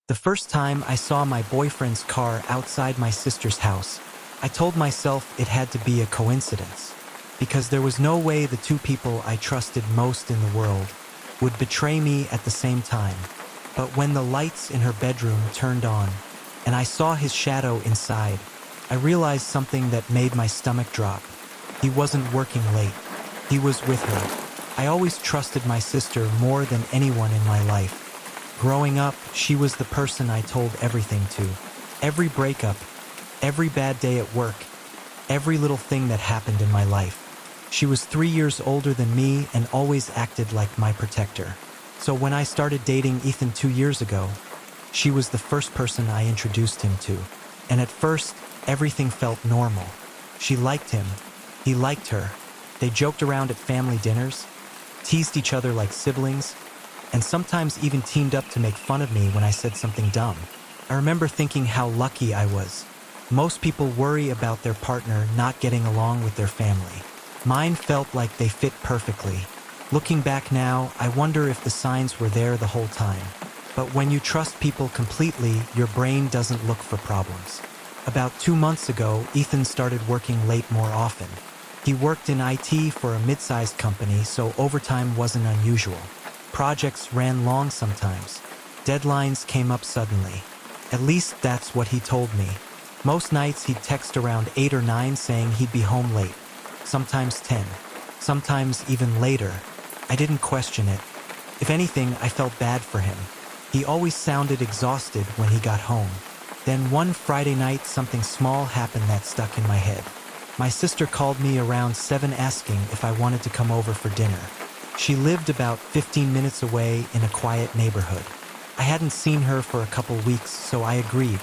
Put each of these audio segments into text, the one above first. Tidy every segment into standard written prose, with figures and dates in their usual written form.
The first time I saw my boyfriend's car outside my sister's house, I told myself it had to be a coincidence, because there was no way the two people I trusted most in the world would betray me at the same time. But when the lights in her bedroom turned on, and I saw his shadow inside, I realized something that made my stomach drop. He wasn't working late. He was with her. I always trusted my sister more than anyone in my life. Growing up, she was the person I told everything to. Every breakup, every bad day at work, every little thing that happened in my life. She was 3 years older than me and always acted like my protector. So when I started dating Ethan 2 years ago, she was the first person I introduced him to. And at first, everything felt normal. She liked him. He liked her. They joked around at family dinners, teased each other like siblings, and sometimes even teamed up to make fun of me when I said something dumb. I remember thinking how lucky I was. Most people worry about their partner not getting along with their family. Mine felt like they fit perfectly. Looking back now, I wonder if the signs were there the whole time. But when you trust people completely, your brain doesn't look for problems. About 2 months ago, Ethan started working late more often. He worked in IT for a mid-sized company, so overtime wasn't unusual. Projects ran long sometimes. Deadlines came up suddenly. At least that's what he told me. Most nights he'd text around 8 or 9 saying he'd be home late. Sometimes 10. Sometimes even later. I didn't question it. If anything, I felt bad for him. He always sounded exhausted when he got home. Then one Friday night, something small happened that stuck in my head. My sister called me around 7 asking if I wanted to come over for dinner. She lived about 15 minutes away in a quiet neighborhood. I hadn't seen her for a couple weeks, so I agreed.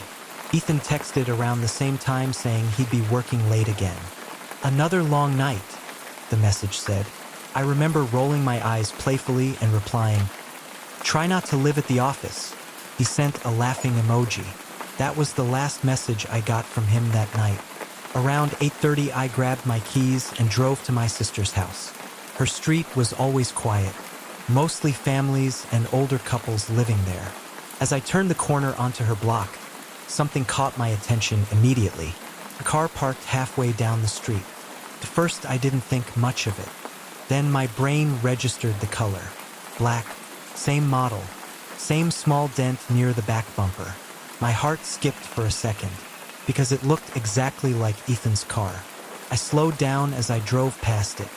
Ethan texted around the same time saying he'd be working late again. "Another long night," the message said. I remember rolling my eyes playfully and replying, "Try not to live at the office." He sent a laughing emoji. That was the last message I got from him that night. Around 8:30, I grabbed my keys and drove to my sister's house. Her street was always quiet, mostly families and older couples living there. As I turned the corner onto her block, something caught my attention immediately. A car parked halfway down the street. At first, I didn't think much of it. Then my brain registered the color. Black, same model, same small dent near the back bumper. My heart skipped for a second, because it looked exactly like Ethan's car. I slowed down as I drove past it.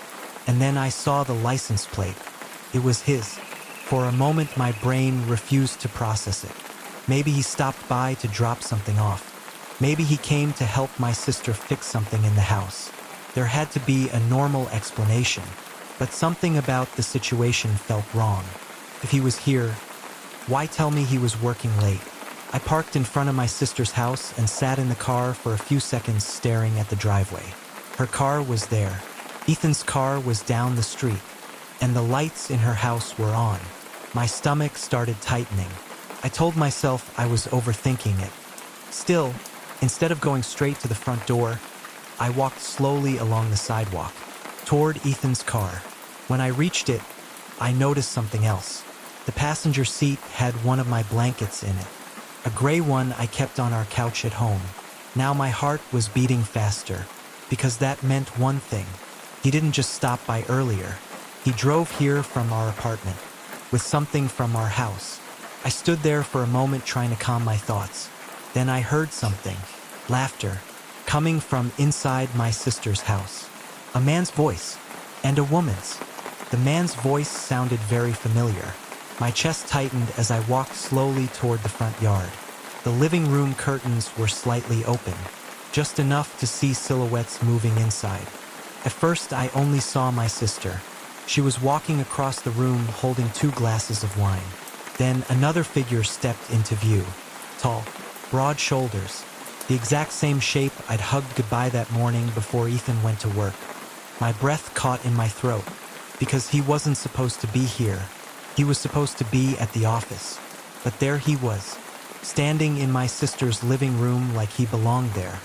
And then I saw the license plate. It was his. For a moment, my brain refused to process it. Maybe he stopped by to drop something off. Maybe he came to help my sister fix something in the house. There had to be a normal explanation, but something about the situation felt wrong. If he was here, why tell me he was working late? I parked in front of my sister's house and sat in the car for a few seconds staring at the driveway. Her car was there. Ethan's car was down the street, and the lights in her house were on. My stomach started tightening. I told myself I was overthinking it. Still, instead of going straight to the front door, I walked slowly along the sidewalk, toward Ethan's car. When I reached it, I noticed something else. The passenger seat had one of my blankets in it, a gray one I kept on our couch at home. Now my heart was beating faster, because that meant one thing. He didn't just stop by earlier. He drove here from our apartment, with something from our house. I stood there for a moment trying to calm my thoughts. Then I heard something, laughter, coming from inside my sister's house. A man's voice, and a woman's. The man's voice sounded very familiar. My chest tightened as I walked slowly toward the front yard. The living room curtains were slightly open, just enough to see silhouettes moving inside. At first, I only saw my sister. She was walking across the room holding 2 glasses of wine. Then another figure stepped into view. Tall, broad shoulders, the exact same shape I'd hugged goodbye that morning before Ethan went to work. My breath caught in my throat, because he wasn't supposed to be here. He was supposed to be at the office. But there he was, standing in my sister's living room like he belonged there.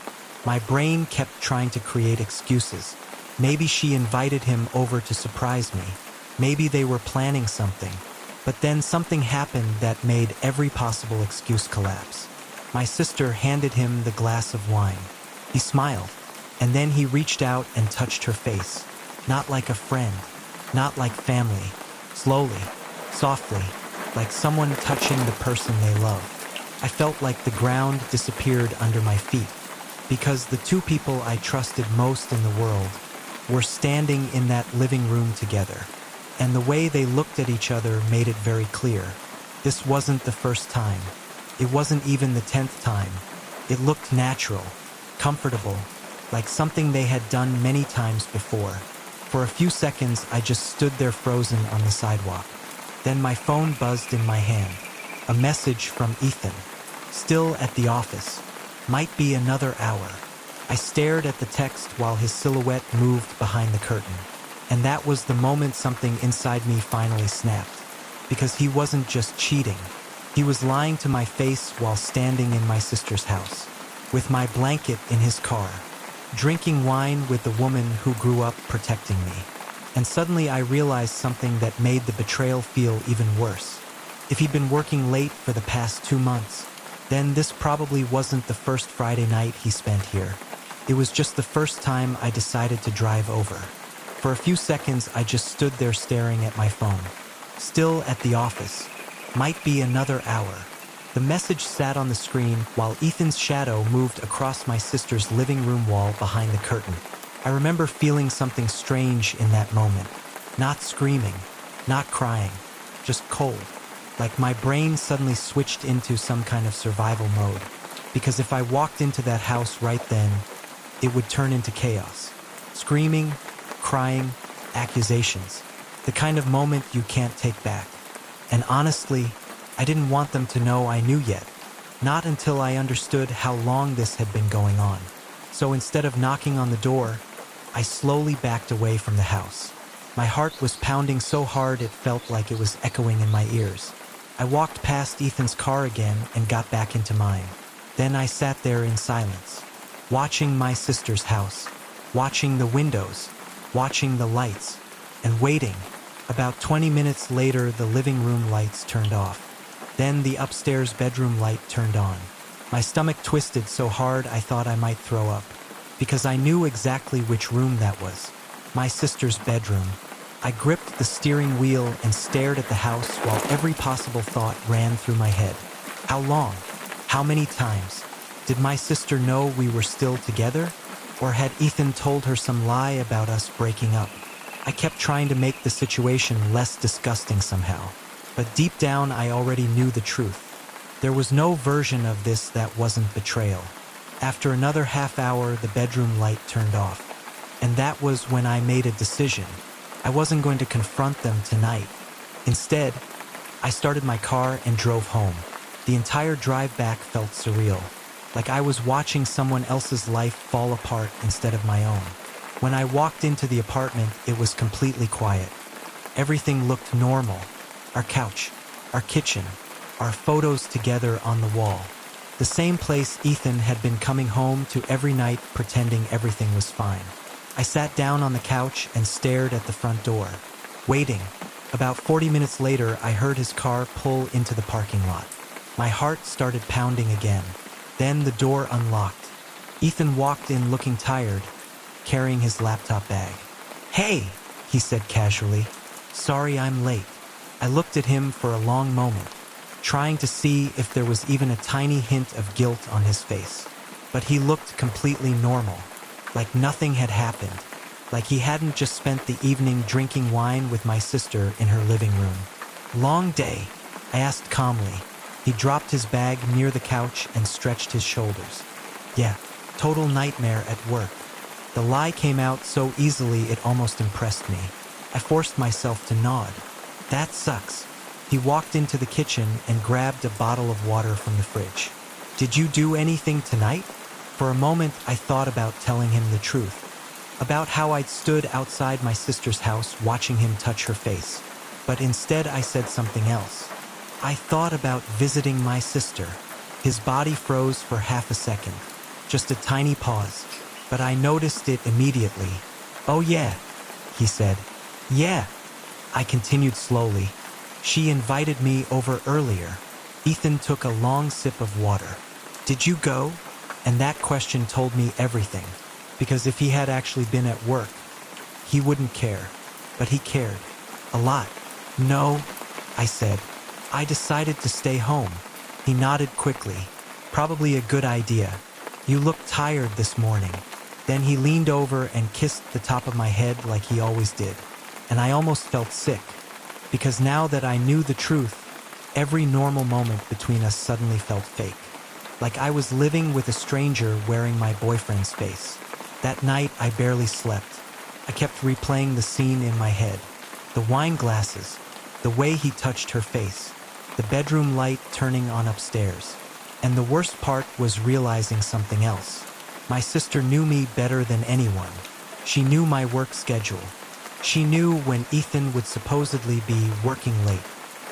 My brain kept trying to create excuses. Maybe she invited him over to surprise me. Maybe they were planning something. But then something happened that made every possible excuse collapse. My sister handed him the glass of wine. He smiled, and then he reached out and touched her face. Not like a friend, not like family. Slowly, softly, like someone touching the person they love. I felt like the ground disappeared under my feet, because the two people I trusted most in the world were standing in that living room together. And the way they looked at each other made it very clear. This wasn't the first time. It wasn't even the 10th time. It looked natural, comfortable, like something they had done many times before. For a few seconds, I just stood there frozen on the sidewalk. Then my phone buzzed in my hand. A message from Ethan. Still at the office. Might be another hour. I stared at the text while his silhouette moved behind the curtain. And that was the moment something inside me finally snapped. Because he wasn't just cheating. He was lying to my face while standing in my sister's house, with my blanket in his car, drinking wine with the woman who grew up protecting me. And suddenly I realized something that made the betrayal feel even worse. If he'd been working late for the past 2 months, then this probably wasn't the first Friday night he spent here. It was just the first time I decided to drive over. For a few seconds, I just stood there staring at my phone. Still at the office. Might be another hour. The message sat on the screen while Ethan's shadow moved across my sister's living room wall behind the curtain. I remember feeling something strange in that moment. Not screaming, not crying, just cold. Like my brain suddenly switched into some kind of survival mode. Because if I walked into that house right then, it would turn into chaos. Screaming, crying, accusations. The kind of moment you can't take back. And honestly, I didn't want them to know I knew yet. Not until I understood how long this had been going on. So instead of knocking on the door, I slowly backed away from the house. My heart was pounding so hard it felt like it was echoing in my ears. I walked past Ethan's car again and got back into mine. Then I sat there in silence, watching my sister's house, watching the windows, watching the lights, and waiting. About 20 minutes later, the living room lights turned off. Then the upstairs bedroom light turned on. My stomach twisted so hard I thought I might throw up, because I knew exactly which room that was. My sister's bedroom. I gripped the steering wheel and stared at the house while every possible thought ran through my head. How long? How many times? Did my sister know we were still together? Or had Ethan told her some lie about us breaking up? I kept trying to make the situation less disgusting somehow. But deep down, I already knew the truth. There was no version of this that wasn't betrayal. After another half hour, the bedroom light turned off. And that was when I made a decision. I wasn't going to confront them tonight. Instead, I started my car and drove home. The entire drive back felt surreal, like I was watching someone else's life fall apart instead of my own. When I walked into the apartment, it was completely quiet. Everything looked normal. Our couch, our kitchen, our photos together on the wall. The same place Ethan had been coming home to every night pretending everything was fine. I sat down on the couch and stared at the front door, waiting. About 40 minutes later, I heard his car pull into the parking lot. My heart started pounding again. Then the door unlocked. Ethan walked in looking tired, carrying his laptop bag. "Hey," he said casually. "Sorry I'm late." I looked at him for a long moment, trying to see if there was even a tiny hint of guilt on his face. But he looked completely normal, like nothing had happened, like he hadn't just spent the evening drinking wine with my sister in her living room. "Long day?" I asked calmly. He dropped his bag near the couch and stretched his shoulders. "Yeah, total nightmare at work." The lie came out so easily it almost impressed me. I forced myself to nod. "That sucks." He walked into the kitchen and grabbed a bottle of water from the fridge. "Did you do anything tonight?" For a moment, I thought about telling him the truth, about how I'd stood outside my sister's house watching him touch her face. But instead, I said something else. "I thought about visiting my sister." His body froze for half a second, just a tiny pause, but I noticed it immediately. "Oh yeah," he said. "Yeah." I continued slowly. She invited me over earlier. Ethan took a long sip of water. Did you go? And that question told me everything. Because if he had actually been at work, he wouldn't care. But he cared. A lot. No, I said. I decided to stay home. He nodded quickly. Probably a good idea. You look tired this morning. Then he leaned over and kissed the top of my head like he always did. And I almost felt sick. Because now that I knew the truth, every normal moment between us suddenly felt fake. Like I was living with a stranger wearing my boyfriend's face. That night, I barely slept. I kept replaying the scene in my head. The wine glasses, the way he touched her face, the bedroom light turning on upstairs. And the worst part was realizing something else. My sister knew me better than anyone. She knew my work schedule. She knew when Ethan would supposedly be working late,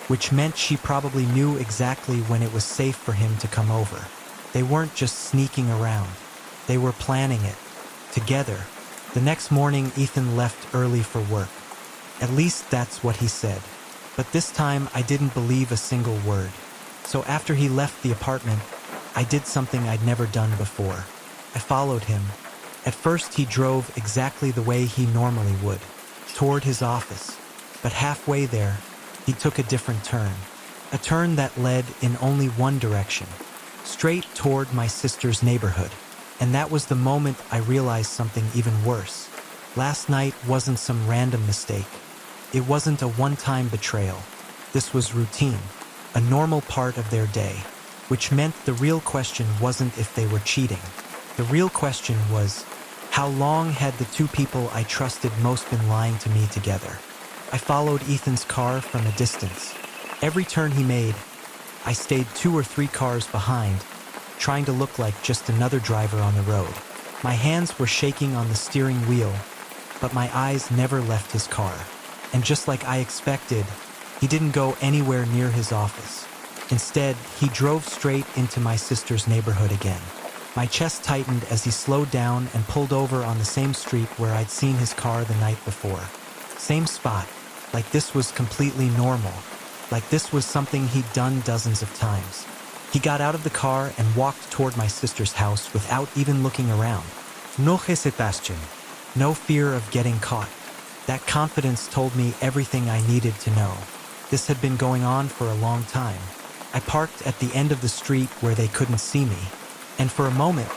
which meant she probably knew exactly when it was safe for him to come over. They weren't just sneaking around. They were planning it. Together. The next morning, Ethan left early for work. At least that's what he said. But this time, I didn't believe a single word. So after he left the apartment, I did something I'd never done before. I followed him. At first, he drove exactly the way he normally would, toward his office. But halfway there, he took a different turn. A turn that led in only one direction, straight toward my sister's neighborhood. And that was the moment I realized something even worse. Last night wasn't some random mistake. It wasn't a one-time betrayal. This was routine, a normal part of their day, which meant the real question wasn't if they were cheating. The real question was, how long had the two people I trusted most been lying to me together? I followed Ethan's car from a distance. Every turn he made, I stayed 2 or 3 cars behind, trying to look like just another driver on the road. My hands were shaking on the steering wheel, but my eyes never left his car. And just like I expected, he didn't go anywhere near his office. Instead, he drove straight into my sister's neighborhood again. My chest tightened as he slowed down and pulled over on the same street where I'd seen his car the night before. Same spot, like this was completely normal, like this was something he'd done dozens of times. He got out of the car and walked toward my sister's house without even looking around. No hesitation. No fear of getting caught. That confidence told me everything I needed to know. This had been going on for a long time. I parked at the end of the street where they couldn't see me, and for a moment,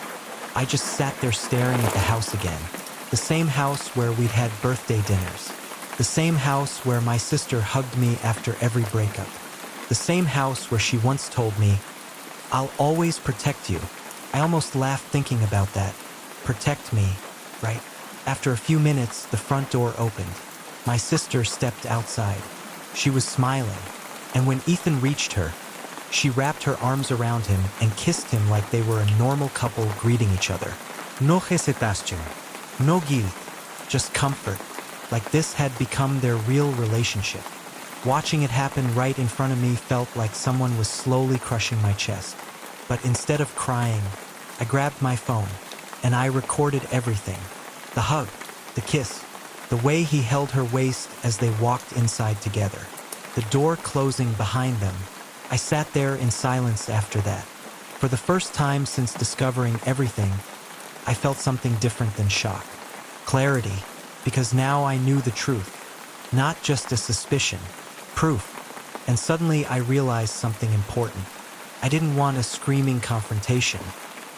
I just sat there staring at the house again. The same house where we'd had birthday dinners. The same house where my sister hugged me after every breakup. The same house where she once told me, "I'll always protect you." I almost laughed thinking about that. Protect me, right? After a few minutes, the front door opened. My sister stepped outside. She was smiling, and when Ethan reached her, she wrapped her arms around him and kissed him like they were a normal couple greeting each other. No hesitation, no guilt, just comfort, like this had become their real relationship. Watching it happen right in front of me felt like someone was slowly crushing my chest. But instead of crying, I grabbed my phone, and I recorded everything. The hug, the kiss, the way he held her waist as they walked inside together, the door closing behind them. I sat there in silence after that. For the first time since discovering everything, I felt something different than shock. Clarity, because now I knew the truth, not just a suspicion, proof. And suddenly I realized something important. I didn't want a screaming confrontation.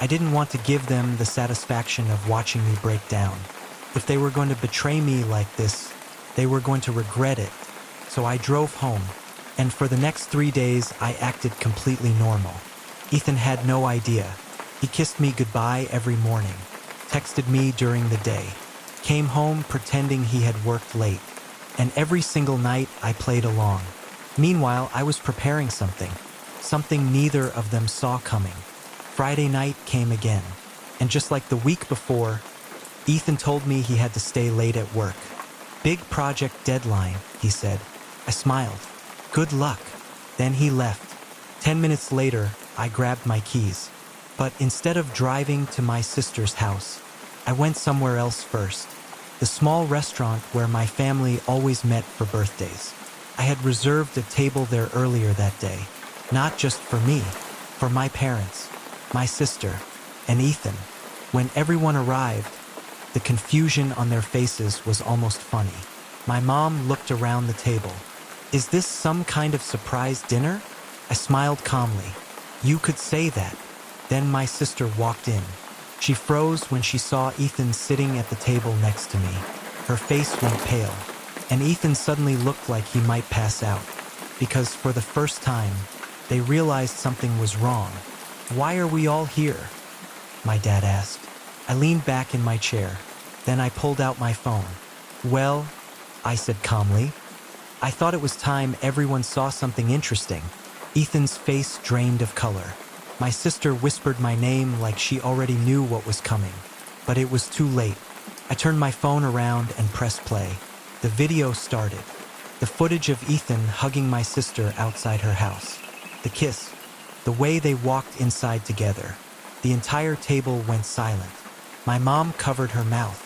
I didn't want to give them the satisfaction of watching me break down. If they were going to betray me like this, they were going to regret it. So I drove home, and for the next 3 days, I acted completely normal. Ethan had no idea. He kissed me goodbye every morning, texted me during the day, came home pretending he had worked late, and every single night I played along. Meanwhile, I was preparing something neither of them saw coming. Friday night came again, and just like the week before, Ethan told me he had to stay late at work. Big project deadline, he said. I smiled. Good luck. Then he left. 10 minutes later, I grabbed my keys. But instead of driving to my sister's house, I went somewhere else first. The small restaurant where my family always met for birthdays. I had reserved a table there earlier that day, not just for me, for my parents, my sister, and Ethan. When everyone arrived, the confusion on their faces was almost funny. My mom looked around the table. "Is this some kind of surprise dinner?" I smiled calmly. "You could say that." Then my sister walked in. She froze when she saw Ethan sitting at the table next to me. Her face went pale, and Ethan suddenly looked like he might pass out, because for the first time, they realized something was wrong. "Why are we all here?" my dad asked. I leaned back in my chair. Then I pulled out my phone. "Well," I said calmly, "I thought it was time everyone saw something interesting." Ethan's face drained of color. My sister whispered my name like she already knew what was coming. But it was too late. I turned my phone around and pressed play. The video started. The footage of Ethan hugging my sister outside her house. The kiss. The way they walked inside together. The entire table went silent. My mom covered her mouth.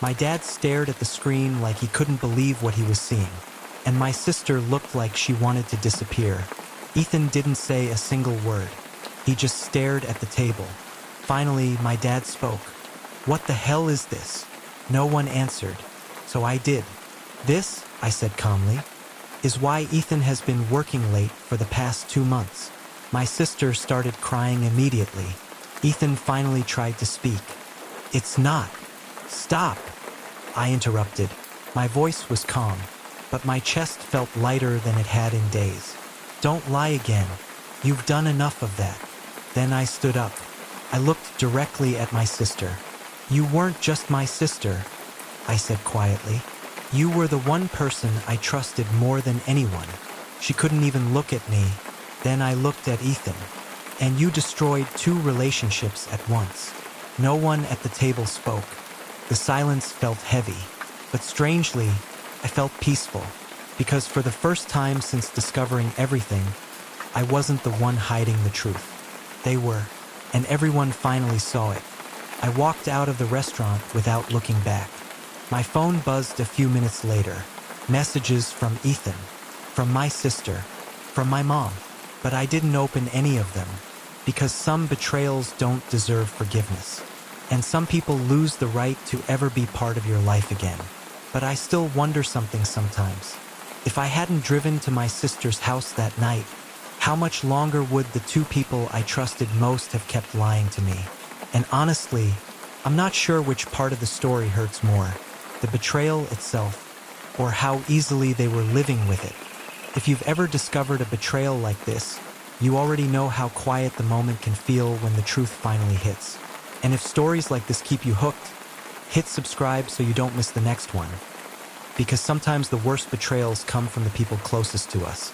My dad stared at the screen like he couldn't believe what he was seeing. And my sister looked like she wanted to disappear. Ethan didn't say a single word. He just stared at the table. Finally, my dad spoke. "What the hell is this?" No one answered, so I did. "This," I said calmly, "is why Ethan has been working late for the past 2 months." My sister started crying immediately. Ethan finally tried to speak. "It's not." "Stop," I interrupted. My voice was calm, but my chest felt lighter than it had in days. "Don't lie again. You've done enough of that." Then I stood up. I looked directly at my sister. "You weren't just my sister," I said quietly. "You were the one person I trusted more than anyone." She couldn't even look at me. Then I looked at Ethan. "And you destroyed 2 relationships at once." No one at the table spoke. The silence felt heavy, but strangely, I felt peaceful, because for the first time since discovering everything, I wasn't the one hiding the truth. They were, and everyone finally saw it. I walked out of the restaurant without looking back. My phone buzzed a few minutes later. Messages from Ethan, from my sister, from my mom. But I didn't open any of them, because some betrayals don't deserve forgiveness. And some people lose the right to ever be part of your life again. But I still wonder something sometimes. If I hadn't driven to my sister's house that night, how much longer would the 2 people I trusted most have kept lying to me? And honestly, I'm not sure which part of the story hurts more, the betrayal itself, or how easily they were living with it. If you've ever discovered a betrayal like this, you already know how quiet the moment can feel when the truth finally hits. And if stories like this keep you hooked, hit subscribe so you don't miss the next one. Because sometimes the worst betrayals come from the people closest to us.